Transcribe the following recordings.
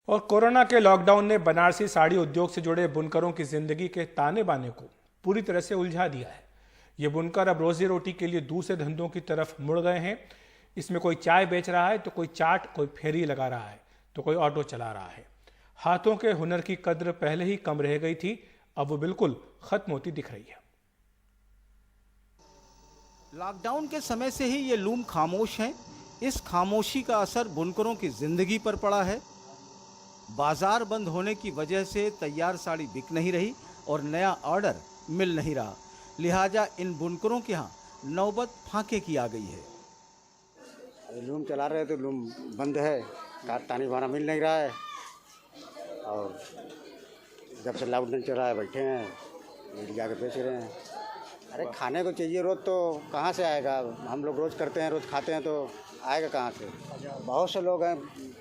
और कोरोना के लॉकडाउन ने बनारसी साड़ी उद्योग से जुड़े बुनकरों की जिंदगी के ताने बाने को पूरी तरह से उलझा दिया है। ये बुनकर अब रोजी रोटी के लिए दूसरे धंधों की तरफ मुड़ गए हैं। इसमें कोई चाय बेच रहा है तो कोई चाट, कोई फेरी लगा रहा है तो कोई ऑटो चला रहा है। हाथों के हुनर की कद्र पहले ही कम रह गई थी, अब वो बिल्कुल खत्म होती दिख रही है। लॉकडाउन के समय से ही ये लूम खामोश हैं। इस खामोशी का असर बुनकरों की जिंदगी पर पड़ा है। बाजार बंद होने की वजह से तैयार साड़ी बिक नहीं रही और नया ऑर्डर मिल नहीं रहा, लिहाजा इन बुनकरों के यहाँ नौबत फांके की आ गई है। लूम चला रहे तो लूम बंद है, तानी भाना मिल नहीं रहा है और जब से लॉकडाउन चल रहा है बैठे हैं, मीडिया के बेच रहे हैं। अरे खाने को चाहिए रोज़, तो कहाँ से आएगा? हम लोग रोज़ करते हैं, रोज़ खाते हैं, तो आएगा कहाँ से? बहुत से लोग हैं,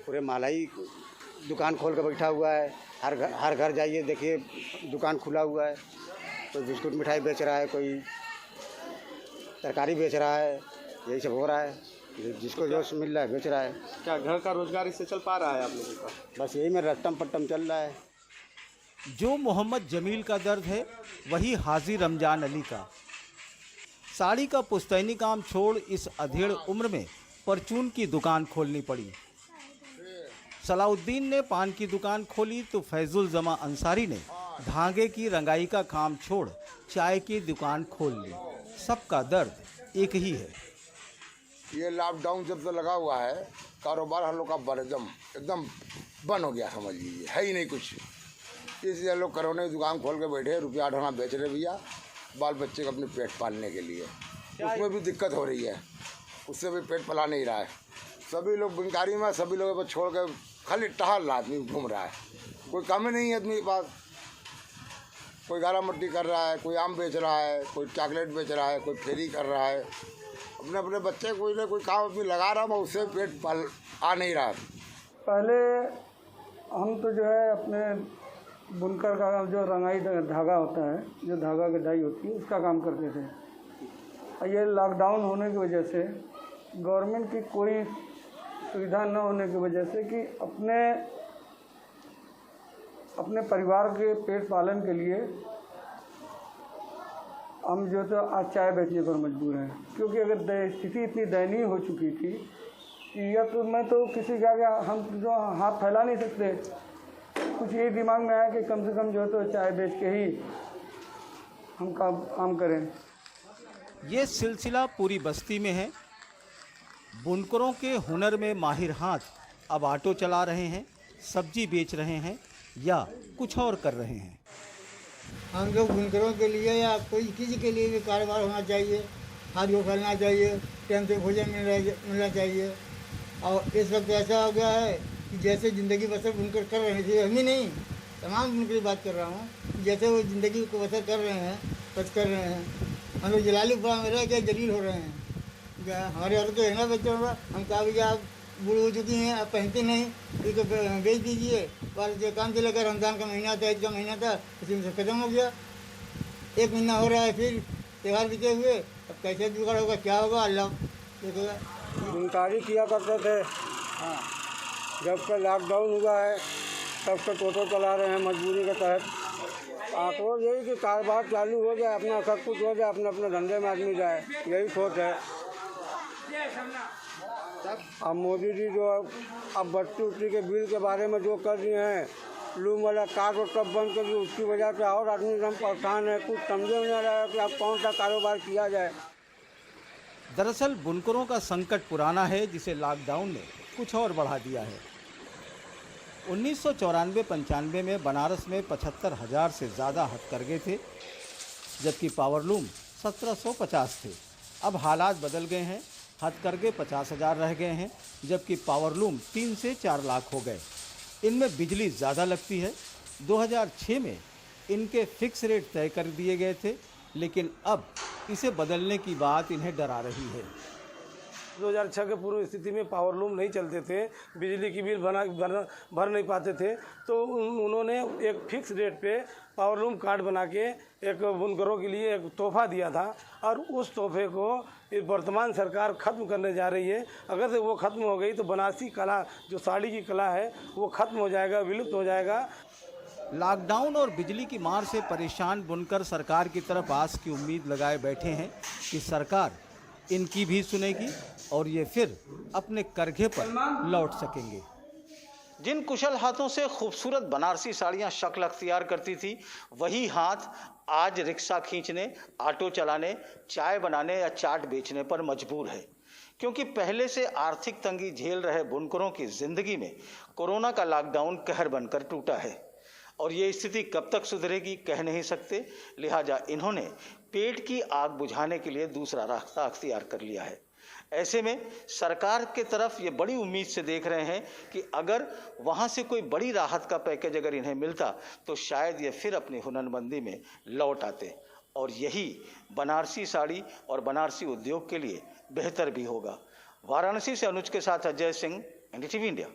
पूरे मालाई दुकान खोल कर बैठा हुआ है। हर घर जाइए देखिए दुकान खुला हुआ है। कोई बिस्कुट मिठाई बेच रहा है, कोई तरकारी बेच रहा है, यही सब हो रहा है। जिसको जो मिल रहा है बेच रहा है। क्या घर का रोजगार इससे चल पा रहा है आप लोगों का? बस यही में रट्टम पट्टम चल रहा है। जो मोहम्मद जमील का दर्द है वही हाजी रमजान अली का। साड़ी का पुश्तैनी काम छोड़ इस अधेड़ उम्र में परचून की दुकान खोलनी पड़ी। सलाउद्दीन ने पान की दुकान खोली तो फैजुल जमा अंसारी ने धागे की रंगाई का काम छोड़ चाय की दुकान खोल ली। सबका दर्द एक ही है। ये लॉकडाउन जब से लगा हुआ है, कारोबार हम लोग का एकदम बंद हो गया, समझ लीजिए, है ही नहीं कुछ। इसलिए लोग कोरोना की दुकान खोल के बैठे, रुपया ढोना बेच रहे भैया, बाल बच्चे को अपने पेट पालने के लिए। उसमें भी दिक्कत हो रही है, उससे भी पेट पला नहीं रहा है। सभी लोग बुनकारी में, सभी लोगों को छोड़ के खाली टहल आदमी घूम रहा है। कोई काम ही नहीं है आदमी के पास। कोई गारा मट्टी कर रहा है, कोई आम बेच रहा है, कोई चॉकलेट बेच रहा है, कोई फेरी कर रहा है। अपने अपने बच्चे कोई ना कोई काम अपनी लगा रहा है, उससे पेट पाल आ नहीं रहा। पहले हम तो जो है अपने बुनकर का जो रंगाई धागा होता है, जो धागा कढ़ाई होती है, उसका काम करते थे। और ये लॉकडाउन होने की वजह से, गवर्नमेंट की कोई सुविधा न होने की वजह से कि अपने परिवार के पेट पालन के लिए हम जो तो आज चाय बेचने पर मजबूर हैं। क्योंकि अगर स्थिति इतनी दयनीय हो चुकी थी कि या तो मैं तो किसी के आगे हम जो हाथ फैला नहीं सकते। कुछ ये दिमाग में आया कि कम से कम जो है तो चाय बेच के ही हम काम करें। ये सिलसिला पूरी बस्ती में है। बुनकरों के हुनर में माहिर हाथ अब ऑटो चला रहे हैं, सब्जी बेच रहे हैं या कुछ और कर रहे हैं। हम लोग बुनकरों के लिए या कोई किसी के लिए भी कारोबार होना चाहिए, हाथ को फैलना चाहिए, टाइम से भोजन मिलना चाहिए। और इस वक्त ऐसा हो गया है कि जैसे ज़िंदगी बसर बुनकर कर रहे थे, हम ही नहीं, तमाम बुनकर की बात कर रहा हूँ, जैसे वो ज़िंदगी को बसर कर रहे हैं, बस कर रहे हैं। हम लोग जलालीपुरा में रह के जलील हो रहे हैं। हमारे और तो है ना बच्चों का, हम कहा भैया आप बूढ़ हो चुकी हैं, आप पहनते नहीं, इसको बेच दीजिए। और जो काम से लेकर रमज़ान का महीना था, ईद का महीना था, उसी में से ख़त्म हो गया। 1 महीना हो रहा है, फिर त्यौहार बीते हुए, अब कैसे जुगाड़ होगा, क्या होगा, अल्लाह देखेगा। बुनकारी किया करते थे। हाँ, जब का लॉकडाउन हुआ है तब से टोटो चला रहे हैं मजबूरी के तहत। आपको यही कि कारोबार चालू हो जाए, अपना सब कुछ हो जाए, अपने अपने धंधे में आदमी जाए, यही सोच है। अब मोदी जी जो अब बत्ती उट्टी के बिल के बारे में जो कर रहे हैं, लूम वाला कार्ड और सब बंद कर दिए, उसकी वजह से और आदमी एकदम परेशान है। कुछ समझ में नहीं आ रहा है कि अब कौन सा कारोबार किया जाए। दरअसल बुनकरों का संकट पुराना है, जिसे लॉकडाउन ने कुछ और बढ़ा दिया है। 1994-95 में बनारस में 75,000 से ज़्यादा हथकरघे थे, जबकि पावरलूम 1750 थे। अब हालात बदल गए हैं। हथकरघे 50,000 रह गए हैं, जबकि पावरलूम 3 से 4 लाख हो गए। इनमें बिजली ज़्यादा लगती है। 2006 में इनके फिक्स रेट तय कर दिए गए थे, लेकिन अब इसे बदलने की बात इन्हें डरा रही है। 2006 के पूर्व स्थिति में पावरलूम नहीं चलते थे, बिजली की बिल भर नहीं पाते थे, तो उन्होंने एक फिक्स रेट पे पावरलूम कार्ड बना के एक बुनकरों के लिए एक तोहफा दिया था। और उस तोहफे को ये वर्तमान सरकार खत्म करने जा रही है। अगर से वो खत्म हो गई तो बनारसी कला, जो साड़ी की कला है, वो खत्म हो जाएगा, विलुप्त हो जाएगा। लॉकडाउन और बिजली की मार से परेशान बुनकर सरकार की तरफ आस की उम्मीद लगाए बैठे हैं कि सरकार इनकी भी सुनेगी और ये फिर अपने करघे पर लौट सकेंगे। जिन कुशल हाथों से खूबसूरत बनारसी साड़ियां शक्ल अख्तियार करती थी, वही हाथ आज रिक्शा खींचने, ऑटो चलाने, चाय बनाने या चाट बेचने पर मजबूर है, क्योंकि पहले से आर्थिक तंगी झेल रहे बुनकरों की जिंदगी में कोरोना का लॉकडाउन कहर बनकर टूटा है और ये स्थिति कब तक सुधरेगी कह नहीं सकते। लिहाजा इन्होंने पेट की आग बुझाने के लिए दूसरा रास्ता अख्तियार कर लिया है। ऐसे में सरकार के तरफ ये बड़ी उम्मीद से देख रहे हैं कि अगर वहाँ से कोई बड़ी राहत का पैकेज अगर इन्हें मिलता तो शायद ये फिर अपनी हुनरमंदी में लौट आते और यही बनारसी साड़ी और बनारसी उद्योग के लिए बेहतर भी होगा। वाराणसी से अनुज के साथ अजय सिंह, NDTV इंडिया।